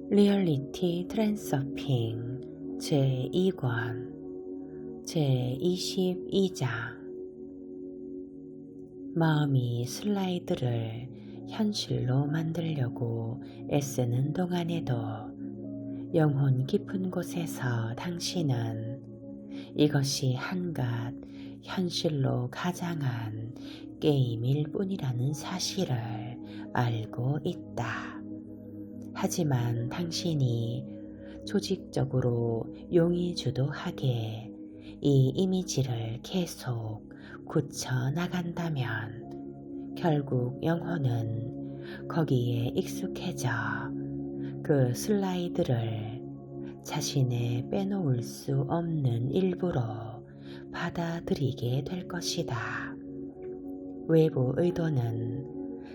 리얼리티 트랜서핑 제2권 제22장 마음이 슬라이드를 현실로 만들려고 애쓰는 동안에도 영혼 깊은 곳에서 당신은 이것이 한갓 현실로 가장한 게임일 뿐이라는 사실을 알고 있다. 하지만 당신이 조직적으로 용의주도하게 이 이미지를 계속 굳혀나간다면 결국 영혼은 거기에 익숙해져 그 슬라이드를 자신의 빼놓을 수 없는 일부로 받아들이게 될 것이다. 외부 의도는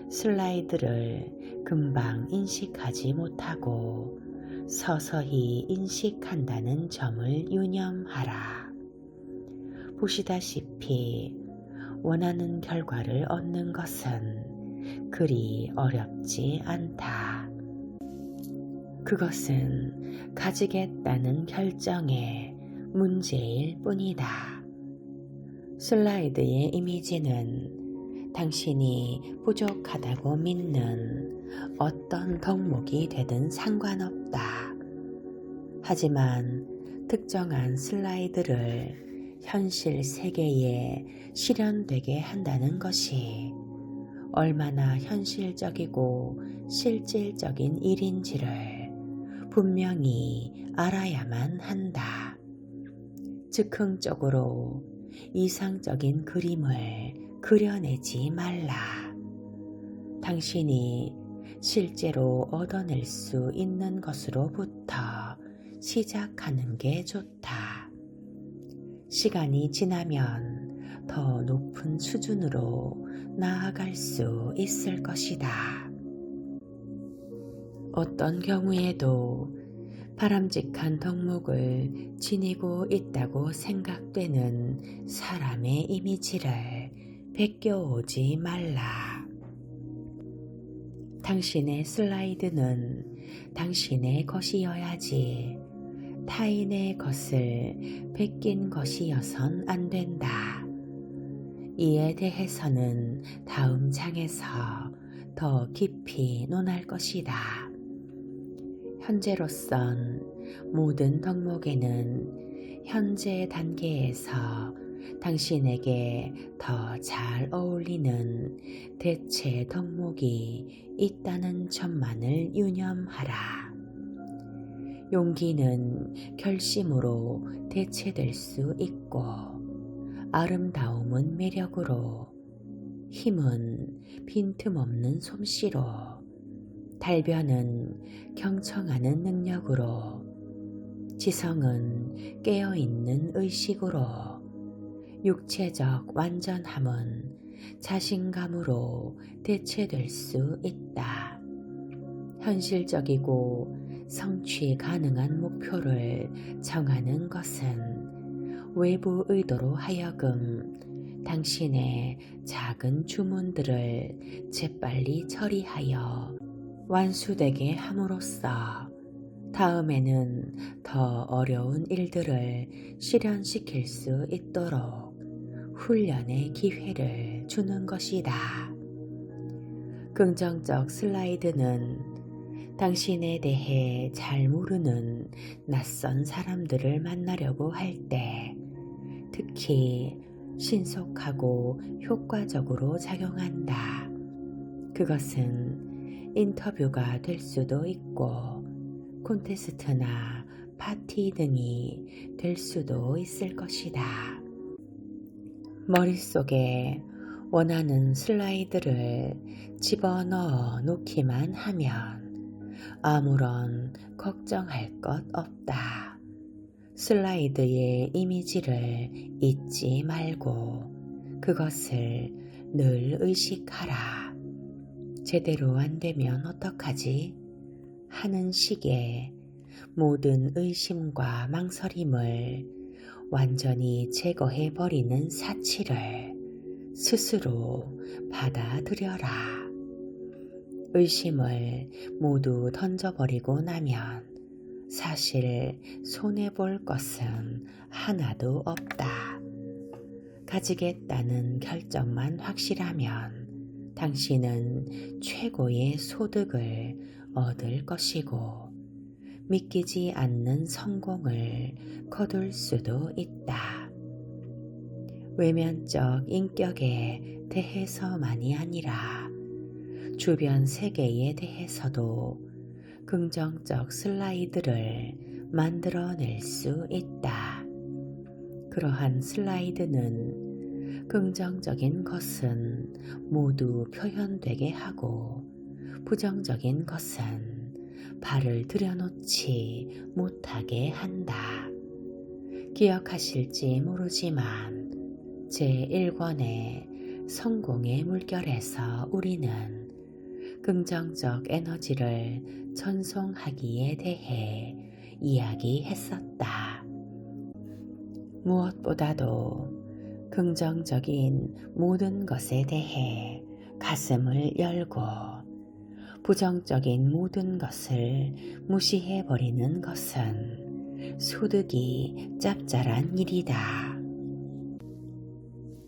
슬라이드를 금방 인식하지 못하고 서서히 인식한다는 점을 유념하라. 보시다시피 원하는 결과를 얻는 것은 그리 어렵지 않다. 그것은 가지겠다는 결정의 문제일 뿐이다. 슬라이드의 이미지는 당신이 부족하다고 믿는 어떤 덕목이 되든 상관없다. 하지만 특정한 슬라이드를 현실 세계에 실현되게 한다는 것이 얼마나 현실적이고 실질적인 일인지를 분명히 알아야만 한다. 즉흥적으로 이상적인 그림을 그려내지 말라. 당신이 실제로 얻어낼 수 있는 것으로부터 시작하는 게 좋다. 시간이 지나면 더 높은 수준으로 나아갈 수 있을 것이다. 어떤 경우에도 바람직한 덕목을 지니고 있다고 생각되는 사람의 이미지를 베껴오지 말라. 당신의 슬라이드는 당신의 것이어야지 타인의 것을 베낀 것이어선 안 된다. 이에 대해서는 다음 장에서 더 깊이 논할 것이다. 현재로선 모든 덕목에는 현재 단계에서 당신에게 더 잘 어울리는 대체 덕목이 있다는 점만을 유념하라. 용기는 결심으로 대체될 수 있고, 아름다움은 매력으로, 힘은 빈틈없는 솜씨로, 달변은 경청하는 능력으로, 지성은 깨어있는 의식으로, 육체적 완전함은 자신감으로 대체될 수 있다. 현실적이고 성취 가능한 목표를 정하는 것은 외부 의도로 하여금 당신의 작은 주문들을 재빨리 처리하여 완수되게 함으로써 다음에는 더 어려운 일들을 실현시킬 수 있도록 훈련의 기회를 주는 것이다. 긍정적 슬라이드는 당신에 대해 잘 모르는 낯선 사람들을 만나려고 할 때 특히 신속하고 효과적으로 작용한다. 그것은 인터뷰가 될 수도 있고 콘테스트나 파티 등이 될 수도 있을 것이다. 머릿속에 원하는 슬라이드를 집어넣어 놓기만 하면 아무런 걱정할 것 없다. 슬라이드의 이미지를 잊지 말고 그것을 늘 의식하라. 제대로 안 되면 어떡하지? 하는 식의 모든 의심과 망설임을 완전히 제거해버리는 사치를 스스로 받아들여라. 의심을 모두 던져버리고 나면 사실 손해볼 것은 하나도 없다. 가지겠다는 결정만 확실하면 당신은 최고의 소득을 얻을 것이고 믿기지 않는 성공을 거둘 수도 있다. 외면적 인격에 대해서만이 아니라 주변 세계에 대해서도 긍정적 슬라이드를 만들어낼 수 있다. 그러한 슬라이드는 긍정적인 것은 모두 표현되게 하고 부정적인 것은 발을 들여놓지 못하게 한다. 기억하실지 모르지만 제1권의 성공의 물결에서 우리는 긍정적 에너지를 전송하기에 대해 이야기했었다. 무엇보다도 긍정적인 모든 것에 대해 가슴을 열고 부정적인 모든 것을 무시해버리는 것은 소득이 짭짤한 일이다.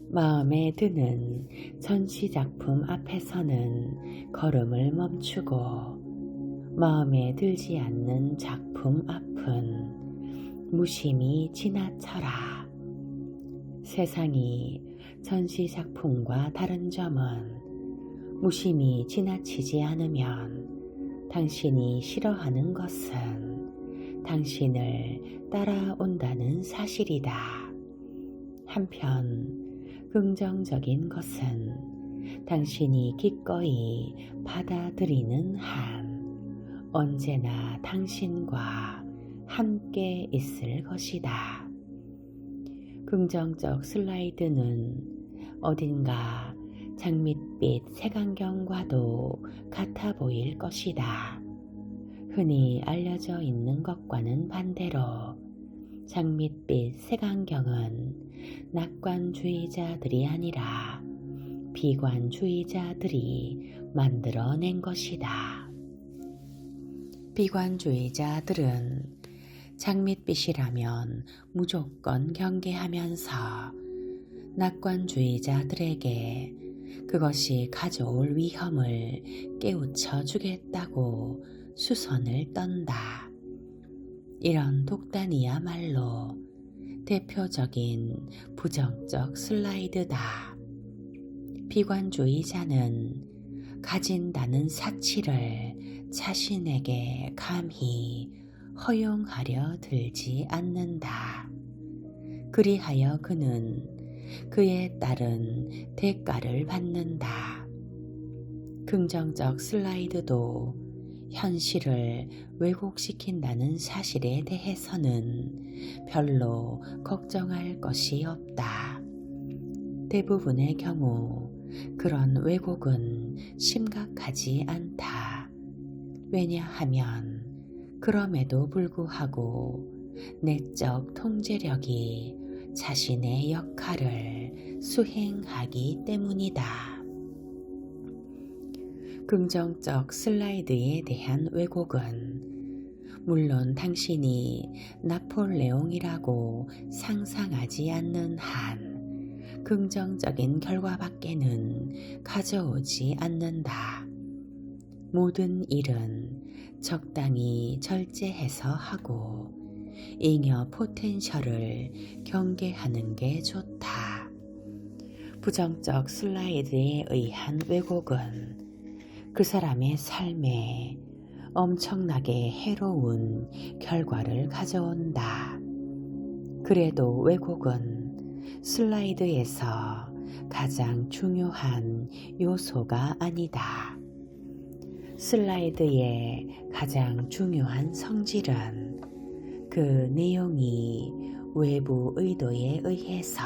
마음에 드는 전시작품 앞에서는 걸음을 멈추고 마음에 들지 않는 작품 앞은 무심히 지나쳐라. 세상이 전시작품과 다른 점은 무심히 지나치지 않으면 당신이 싫어하는 것은 당신을 따라온다는 사실이다. 한편 긍정적인 것은 당신이 기꺼이 받아들이는 한 언제나 당신과 함께 있을 것이다. 긍정적 슬라이드는 어딘가 장밋빛 색안경과도 같아 보일 것이다. 흔히 알려져 있는 것과는 반대로 장밋빛 색안경은 낙관주의자들이 아니라 비관주의자들이 만들어낸 것이다. 비관주의자들은 장밋빛이라면 무조건 경계하면서 낙관주의자들에게 그것이 가져올 위험을 깨우쳐 주겠다고 수선을 떤다. 이런 독단이야말로 대표적인 부정적 슬라이드다. 비관주의자는 가진다는 사치를 자신에게 감히 허용하려 들지 않는다. 그리하여 그는 그에 따른 대가를 받는다. 긍정적 슬라이드도 현실을 왜곡시킨다는 사실에 대해서는 별로 걱정할 것이 없다. 대부분의 경우 그런 왜곡은 심각하지 않다. 왜냐하면 그럼에도 불구하고 내적 통제력이 자신의 역할을 수행하기 때문이다. 긍정적 슬라이드에 대한 왜곡은 물론 당신이 나폴레옹이라고 상상하지 않는 한 긍정적인 결과밖에는 가져오지 않는다. 모든 일은 적당히 절제해서 하고 잉여 포텐셜을 경계하는 게 좋다. 부정적 슬라이드에 의한 왜곡은 그 사람의 삶에 엄청나게 해로운 결과를 가져온다. 그래도 왜곡은 슬라이드에서 가장 중요한 요소가 아니다. 슬라이드의 가장 중요한 성질은 그 내용이 외부 의도에 의해서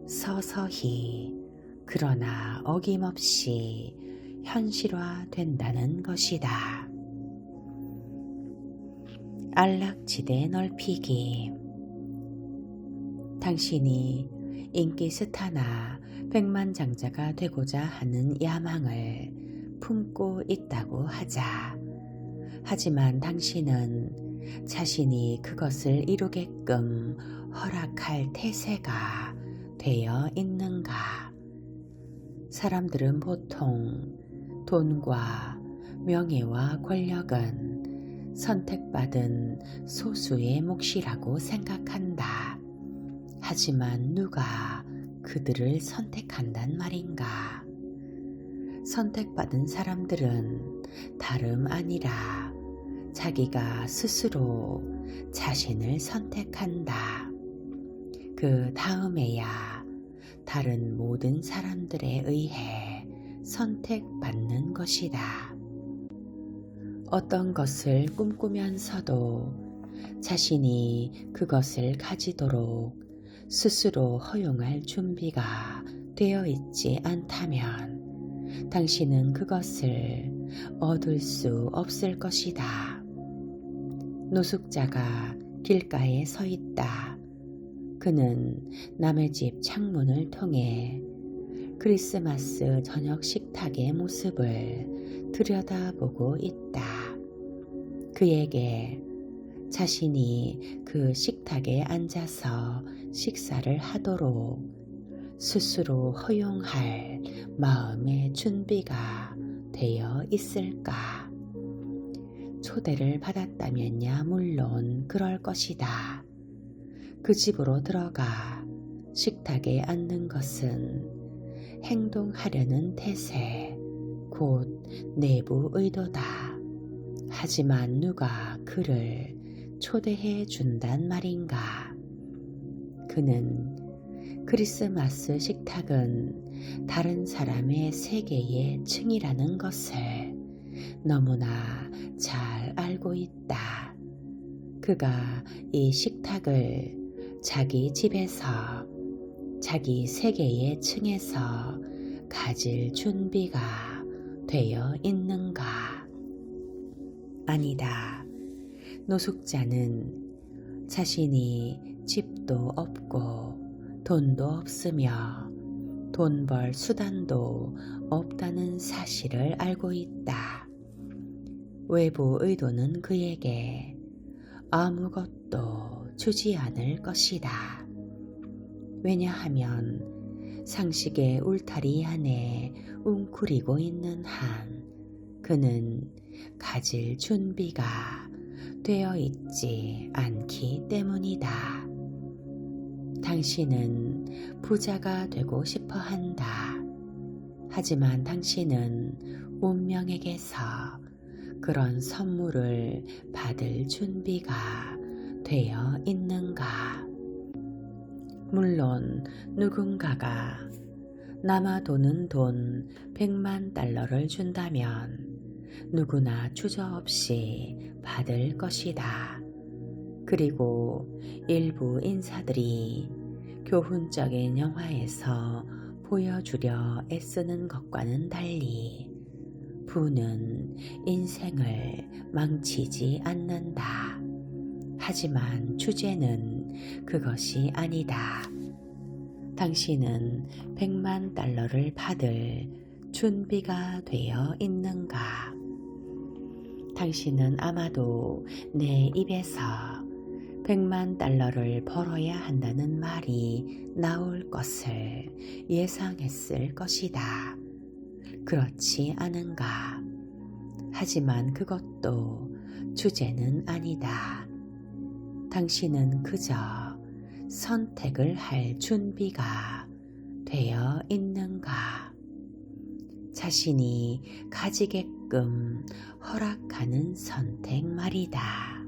서서히 그러나 어김없이 현실화된다는 것이다. 안락지대 넓히기. 당신이 인기 스타나 백만장자가 되고자 하는 야망을 품고 있다고 하자. 하지만 당신은 자신이 그것을 이루게끔 허락할 태세가 되어 있는가? 사람들은 보통 돈과 명예와 권력은 선택받은 소수의 몫이라고 생각한다. 하지만 누가 그들을 선택한단 말인가? 선택받은 사람들은 다름 아니라 자기가 스스로 자신을 선택한다. 그 다음에야 다른 모든 사람들에 의해 선택받는 것이다. 어떤 것을 꿈꾸면서도 자신이 그것을 가지도록 스스로 허용할 준비가 되어 있지 않다면 당신은 그것을 얻을 수 없을 것이다. 노숙자가 길가에 서 있다. 그는 남의 집 창문을 통해 크리스마스 저녁 식탁의 모습을 들여다보고 있다. 그에게 자신이 그 식탁에 앉아서 식사를 하도록 스스로 허용할 마음의 준비가 되어 있을까? 초대를 받았다면야 물론 그럴 것이다. 그 집으로 들어가 식탁에 앉는 것은 행동하려는 태세, 곧 내부 의도다. 하지만 누가 그를 초대해 준단 말인가? 그는 크리스마스 식탁은 다른 사람의 세계의 층이라는 것을 너무나 잘 알고 있다. 그가 이 식탁을 자기 집에서 자기 세계의 층에서 가질 준비가 되어 있는가? 아니다. 노숙자는 자신이 집도 없고 돈도 없으며 돈 벌 수단도 없다는 사실을 알고 있다. 외부 의도는 그에게 아무것도 주지 않을 것이다. 왜냐하면 상식의 울타리 안에 웅크리고 있는 한 그는 가질 준비가 되어 있지 않기 때문이다. 당신은 부자가 되고 싶어 한다. 하지만 당신은 운명에게서 그런 선물을 받을 준비가 되어 있는가? 물론 누군가가 남아도는 돈 100만 달러를 준다면 누구나 주저없이 받을 것이다. 그리고 일부 인사들이 교훈적인 영화에서 보여주려 애쓰는 것과는 달리 부는 인생을 망치지 않는다. 하지만 주제는 그것이 아니다. 당신은 100만 달러를 받을 준비가 되어 있는가? 당신은 아마도 내 입에서 100만 달러를 벌어야 한다는 말이 나올 것을 예상했을 것이다. 그렇지 않은가? 하지만 그것도 주제는 아니다. 당신은 그저 선택을 할 준비가 되어 있는가? 자신이 가지게끔 허락하는 선택 말이다.